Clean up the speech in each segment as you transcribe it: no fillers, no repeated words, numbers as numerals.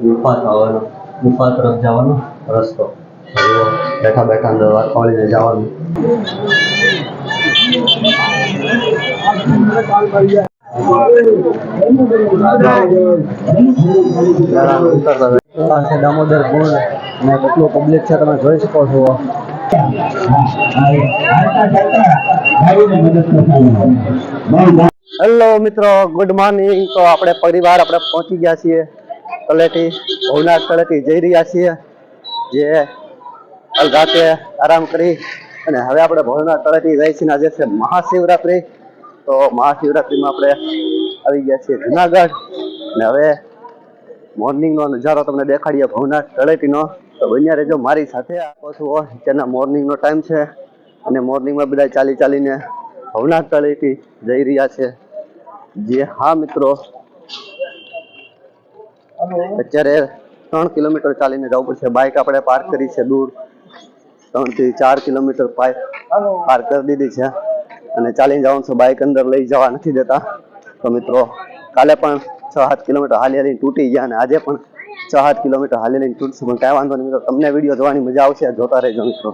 ગુફા થવાનો, ગુફા તરફ જવાનો રસ્તો. બેઠા બેઠા અંદર વાળીને જવાનું. દામોદર કુંડ અને કેટલું પબ્લિક છે તમે જોઈ શકો છો. હેલો મિત્રો, ગુડ મોર્નિંગ. તો આપણે પરિવાર પહોંચી ગયા છીએ તળેટી, ભવનાથ તળેટી જઈ રહ્યા છીએ. જે રાતે આરામ કરી અને હવે આપણે ભવનાથ તળેટી જઈ છીએ. આજે છે મહાશિવરાત્રી. તો મહાશિવરાત્રીમાં આપણે આવી ગયા છીએ જુનાગઢ અને હવે મોર્નિંગનો નજારો તમને દેખાડીએ ભવનાથ તળેટીનો. તો બન્યા રહેજો મારી સાથે. અત્યારના મોર્નિંગનો ટાઈમ છે અને મોર્નિંગમાં બધા ચાલીને ભવનાથ તળેટી જઈ રહ્યા છે. જે હા મિત્રો, અત્યારે 3 કિલોમીટર ચાલીને જવું પડશે. બાઇક આપણે પાર્ક કરી છે દૂર, 3 થી 4 કિલોમીટર પાર્ક કરી દીધી છે અને ચાલીને જવાનું છે. બાઇક અંદર લઈ જવા નથી દેતા. તો મિત્રો, કાલે પણ 6-7 કિલોમીટર હાલી તૂટી ગયા અને આજે પણ 6-7 કિલોમીટર હાલી તૂટશે, પણ કાંઈ વાંધો નહીં મિત્રો. તમને વિડીયો જોવાની મજા આવશે, જોતા રહેજો મિત્રો.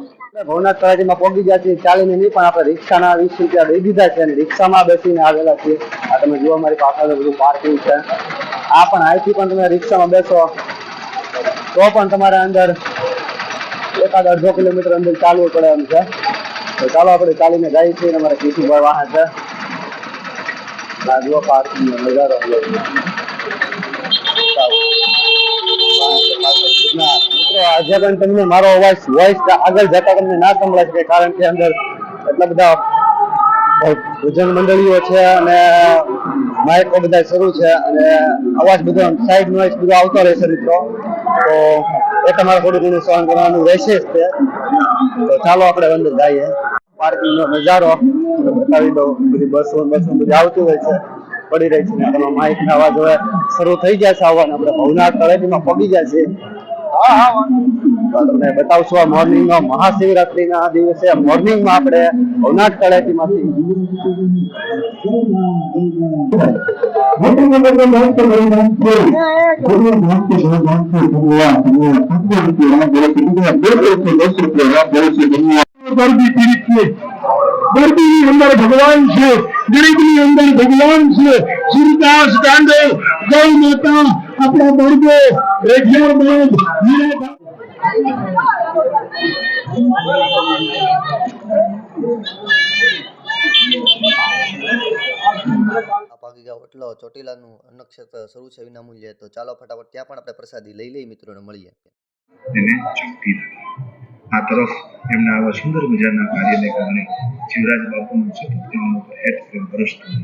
ભવનાથ તળેટીમાં પહોંચી ગયા છીએ. ચાલીને નહીં પણ આપણે રિક્ષાના 20 રૂપિયા દઈ દીધા છે અને રિક્ષામાં બેસીને આવેલા છીએ. આ તમે જુઓ મારી પાછળ બધું પાર્કિંગ છે. આ પણ અહીંથી પણ તમે રિક્ષામાં બેસો તો પણ તમારે અંદર 1-1.5 કિલોમીટર અંદર ચાલવું પડે એમ છે. તો ચાલો આપણે ચાલીને જઈએ છીએ. અમારે કીધું વાહન છે. જુઓ પાર્કિંગનો નજારો. મિત્રો, આજે પણ તમને મારો વોઇસ આગળ જતા તમને ના સંભળાય છે, કારણ કે અંદર એટલા બધા ભજન મંડળીઓ છે અને માઇકો બધા શરૂ છે અને અવાજ બધો સાઈડ નોઇઝ બધો આવતો રહેશે મિત્રો. તો એ તમારે થોડું ઘણું સહન કરવાનું રહેશે જ તે. તો ચાલો આપણે અંદર જઈએ. પાર્કિંગનો નજારો બતાવી દો. બધી બસો બધી આવતી હોય છે, પડી રહી છે. તેમાં માઇકના અવાજ હવે શરૂ થઈ ગયા છે આવવાના. આપણે ભવનાથ તળેટીમાં પહોંચી ગયા છે. તમને બતાવશું આ મોર્નિંગમાં મહાશિવરાત્રીના દિવસે મોર્નિંગમાં આપણે ભવનાથ તળેટીમાંથી ગરબીની અંદર ભગવાન છે, ગરીબની અંદર ભગવાન છે. સૂરદાસ ગાંડે, ગૌ માતા, આપણા બળદો, રેખિયા બાદ એટલો ચોટીલાનું અન્નક્ષેત્ર શરૂ છે વિનામૂલ્યે. તો ચાલો ફટાફટ ત્યાં પણ આપણે પ્રસાદી લઈ લઈએ મિત્રોને મળીએ. આ તરફ એમના આવા સુંદર મજાના કાર્યને કારણે શિવરાજ બાપુનું સતત તેમના ઉપર હેત પ્રેમ વરસતું.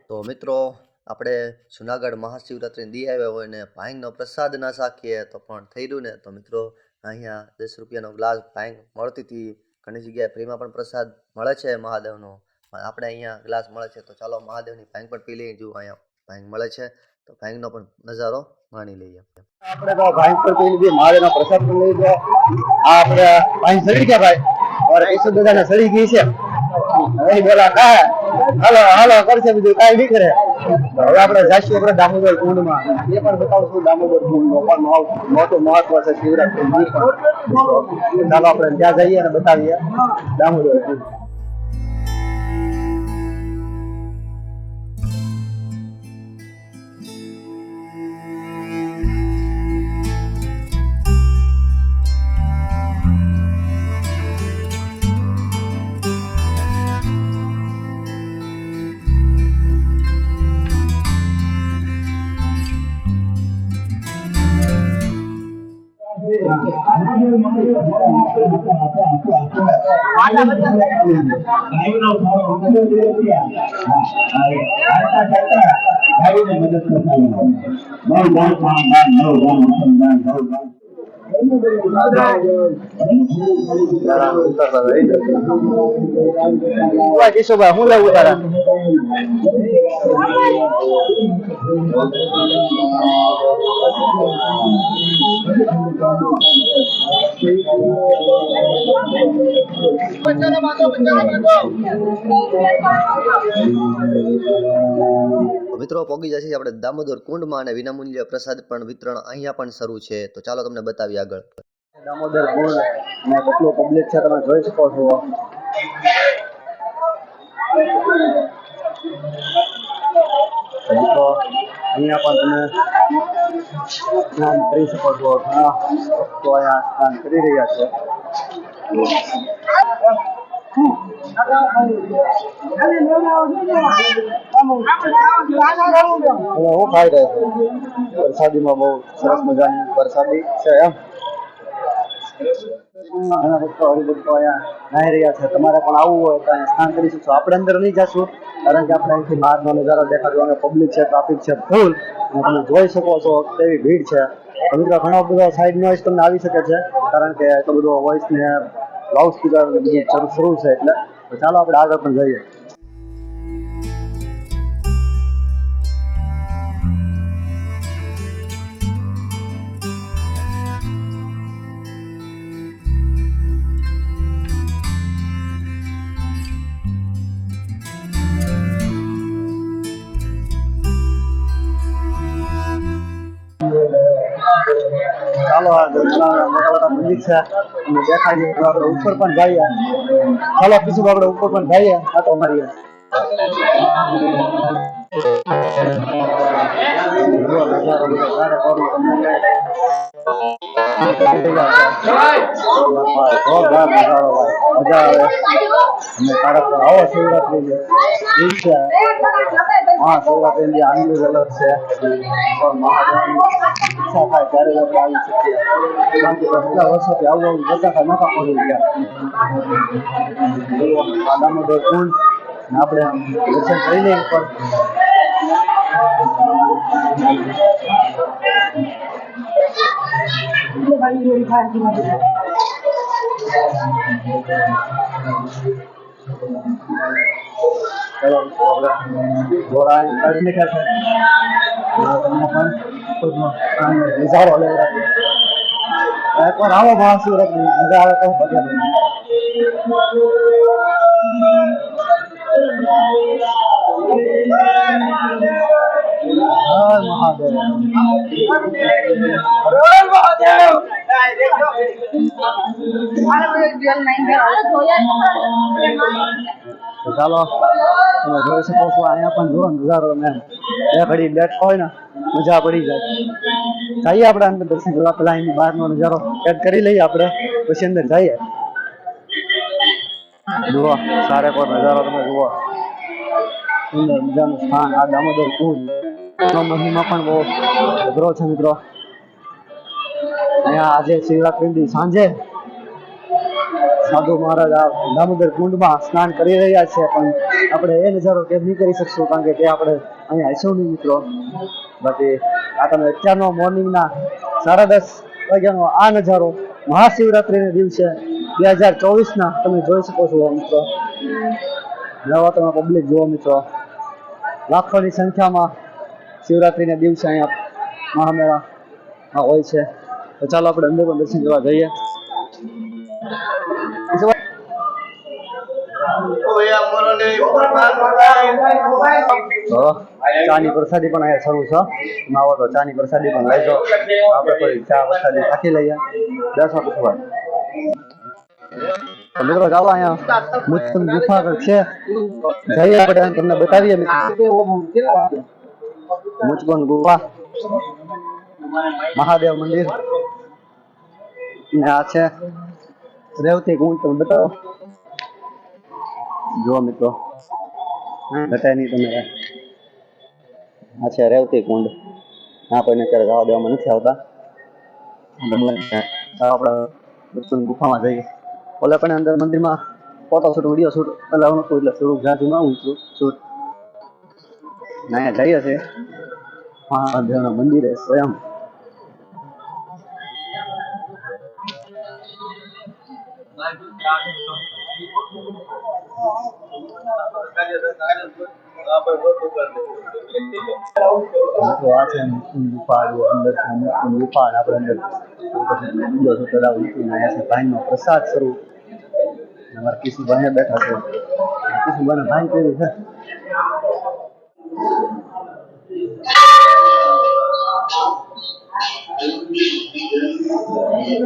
તો મિત્રો, આપણે જુનાગઢ મહાશિવરાત્રી દી આવ્યા હોય ને ભાંગનો પ્રસાદ ના શાકીએ તો પણ થઈ રહ્યું ને. તો મિત્રો, અહીંયા 10 રૂપિયાનો ગ્લાસ ભાંગ મળતી હતી. ઘણી જગ્યાએ ફ્રીમાં પણ પ્રસાદ મળે છે મહાદેવનો, પણ આપણે અહીંયા ગ્લાસ મળે છે. તો ચાલો મહાદેવની ભાંગ પણ પી લઈએ. જો અહીંયા ભાંગ મળે છે તો ભાંગનો પણ નજારો માણી લઈએ. આપણે તો ભાંગ પર પી લીધી, મહાદેવનો પ્રસાદ પણ લઈ લીધો. આ આપણે ભાંગ સડી ગયા ભાઈ, અમારે કેશવ દાદાને સડી ગઈ છે. હવે બોલા કા હાલો કરશે, બીજું કાંઈ નહીં કરે. હવે આપણે જઈશું આપણે દામોદર કુંડમાં. એ પણ બતાવશું દામોદર કુંડનો પણ મોટું મહત્વ છે શિવરાત્રી. ચાલો આપણે ત્યાં જઈએ અને બતાવીએ દામોદર કુંડ. કેશુભાઈ, હું લેવું તારા? મિત્રો પહોંચી જશે આપણે દામોદર કુંડમાં અને વિનામૂલ્ય પ્રસાદ પણ વિતરણ અહીંયા પણ શરૂ છે. તો ચાલો તમને બતાવીએ આગળ. દામોદર કુંડ અને કેટલું પબ્લિક છે તમે જોઈ શકો છો. મિત્રો અહીંયા પણ તમે સ્નાન કરી શકો છો. ઘણા ભક્તો અહીંયા સ્નાન કરી રહ્યા છે. હું ખાઈ રહ્યો છું વરસાદીમાં બહુ સરસ મજાની વરસાદી છે એમ. ઘણા ભક્તો હરિભક્તો અહીંયા નાહી રહ્યા છે. તમારે પણ આવવું હોય તો અહીંયા સ્નાન કરી શકશો. આપણે અંદર નહીં જશું કારણ કે આપણે અહીંથી બહારનો નજારો દેખાડો અને પબ્લિક છે, ટ્રાફિક છે ફૂલ, અને તમે જોઈ શકો છો કેવી ભીડ છે. તો મિત્રો ઘણો બધો સાઈડ નોઇઝ તમને આવી શકે છે કારણ કે એટલો બધો વોઇસ ને લાઉડ સ્પીકર બધું શરૂ છે એટલે. તો ચાલો આપણે આગળ પણ જઈએ. ચાલો આ ઘણા મોટા મોટા મંદિર છે અને દેખાય છે. આપણે ઉપર પણ જઈએ. ચાલો પીછું આપણે ઉપર પણ જઈએ. આ તો મારી મજા આવે. અને તારા આવો શિવરાત્રી દિવસ છે. હા, શિવરાત્રી આનંદ જ અલગ છે. ઈચ્છા થાય ત્યારે આપણે આવી શકીએ. કારણ કે કેટલા વર્ષોથી આવું બધા નતા પડી ગયા. દામોદર કુંડ ને આપણે દર્શન કરી લઈએ પણ ઘોડા તમને પણ નજારો લેવડાવીએ. એકવાર આવો મહાશિવરાત્રી મજા આવે તો બધે મહાદેવ. તો ચાલો તમે જોઈ શકો છો અહીંયા પણ જુઓ નજારો ને બે ઘડી બેઠો હોય ને મજા પડી જાય. જઈએ આપણે અંદર દર્શન કરવા. પેલા અહીંની બહારનો નજારો એડ કરી લઈએ આપણે, પછી અંદર જઈએ. જુઓ સારે કોઈ નજારો તમે જુઓ. સુંદર મજાનું સ્થાન આ દામોદર કુંડ નો મહિમા પણ બહુ અઘરો છે મિત્રો. અહીંયા આજે શિવરાત્રી સાંજે સાધુ મહારાજ આ દામોદર કુંડમાં સ્નાન કરી રહ્યા છે, પણ આપણે એ નજારો કેદ નહીં કરી શકશું કારણ કે તે આપણે અહીંયા હશું નહીં મિત્રો. બાકી આ તમે અત્યારનો મોર્નિંગના 10:30 વાગ્યાનો આ નજારો મહાશિવરાત્રીના દિવસે 2024ના તમે જોઈ શકો છો મિત્રો. નવા તમે પબ્લિક જુઓ મિત્રો. લાખોની સંખ્યામાં શિવરાત્રીના દિવસે અહીંયા મહામેળા હોય છે. તો ચાલો આપણે અંદર પણ દર્શન કરવા જઈએ. ચાની પ્રસાદી પણ અહીંયા શરૂ છે. આવો તો ચાની પ્રસાદી પણ લઈજો. આપણે કોઈ ચા પ્રસાદી થાકી લઈએ. બેસો પૂછવા મિત્રો. ચાલો અહીંયા મુચકુંદ ગુફા છે, જઈએ આપણે તમને બતાવીએ મિત્રો. મુચકુંદ ગુફા મહાદેવ મંદિર ને આ છે રેવતી કુંડ. તમે બતાવો જુઓ મિત્રો. ઘટાય નહીં તમે. આ છે રેવતી કુંડ. આ કોઈને અત્યારે જવા દેવામાં નથી આવતા. આપણે ગુફામાં જઈએ. ઓલા પણ અંદર મંદિરમાં ફોટો શૂટ વિડીયો શૂટ અલાઉ નતું એટલે થોડુંક જાજુ ના ઉતરું શૂટ. અહીંયા જઈએ છીએ મહાદેવના મંદિરે સ્વયં. આ છે ગુફા. અંદર ગુફા આપણે અંદર ભાઈનો પ્રસાદ શરૂ. અમારા કિશુભાઈ બેઠા છે. કિશુભાઈ ભાઈ કેવી છે જય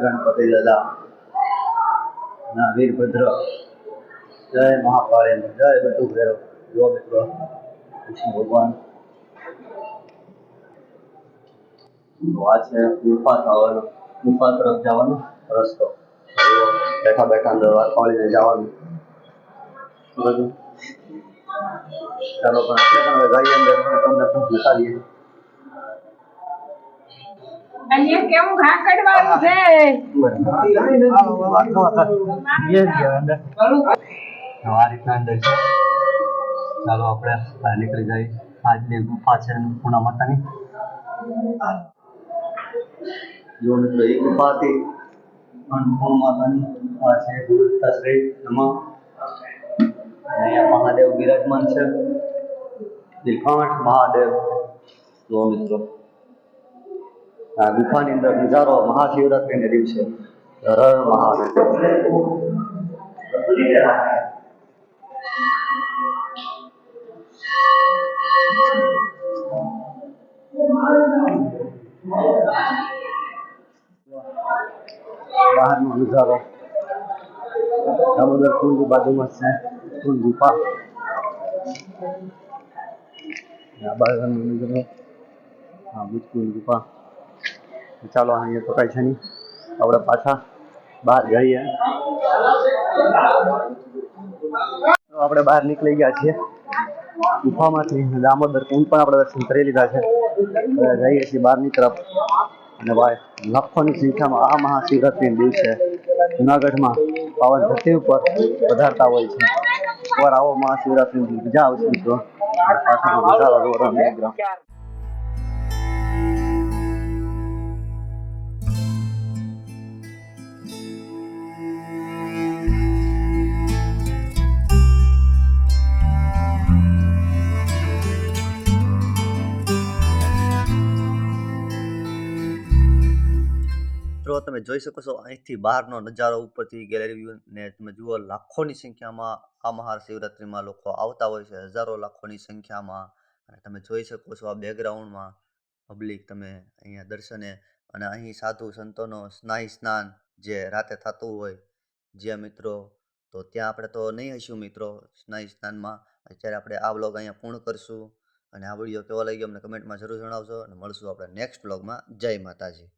ગણપતિ દાદા, ના વીરભદ્ર, જય મહાકાળી, જય બટુ ભૈરવ. જો મિત્રો કૃષ્ણ ભગવાન આ છે ગુફા થવાનો, ગુફા તરફ જવાનો રસ્તો. બેઠા બેઠા અંદર વાળીને જવાનું બધું. ચાલો પણ આપણે પણ જઈએ અંદર, તમને પણ બતાવીએ. અહીંયા કેવું ઘા કાઢવાનું છે? આ રીતના અંદર છે. ચાલો આપણે બહાર નીકળી જઈએ. આજની ગુફા છે પૂર્ણા માતાની. જો મિત્રો એ ગુફા હતી પૂર્ણા માતાની. આ છે ગુરુદત્તાશ્રી નમઃ. અહીંયા મહાદેવ બિરાજમાન છે, નીલકંઠ મહાદેવ. જો મિત્રો આ ગુફાની અંદર નજારો મહાશિવરાત્રિના દિવસે. હર હર મહાદેવ. બહારનો નજારો દામોદર કુંડની બાજુમાં છે કુંડ ગુફા. આ બાજુનો નજારો હા કુંડ ગુફા. ચાલો અહીંયા તો કાંઈ છે નહીં, આપણે પાછા બહાર જઈએ. તો આપણે બહાર નીકળી ગયા છીએ ગુફામાંથી. દામોદર કુંડ પણ આપણે દર્શન કરી લીધા છે. હવે જઈએ છીએ બહારની તરફ. અને ભાઈ લાખોની સંખ્યામાં આ મહાશિવરાત્રિના દિવસે જુનાગઢમાં પાવન ધરતી ઉપર પધારતા હોય છે. એકવાર આવો મહાશિવરાત્રિની મજા આવશે મિત્રો. પાછળનો નજારો જોવાનો બેકગ્રાઉન્ડ. મિત્રો તમે જોઈ શકો છો અહીંથી બહારનો નજારો ઉપરથી ગેલેરી વ્યૂ ને તમે જુઓ લાખોની સંખ્યામાં આ મહાશિવરાત્રિમાં લોકો આવતા હોય છે, હજારો લાખોની સંખ્યામાં. અને તમે જોઈ શકો છો આ બેકગ્રાઉન્ડમાં પબ્લિક તમે અહીંયા દર્શને. અને અહીં સાધુ સંતોનો સ્નાન જે રાતે થતું હોય જ્યાં મિત્રો, તો ત્યાં આપણે તો નહીં હશું મિત્રો સ્નાનમાં. અત્યારે આપણે આ વ્લોગ અહીંયા પૂર્ણ કરશું. અને આ વિડીયો કેવો લાગ્યો અમને કમેન્ટમાં જરૂર જણાવજો. અને મળશું આપણે નેક્સ્ટ વ્લોગમાં. જય માતાજી.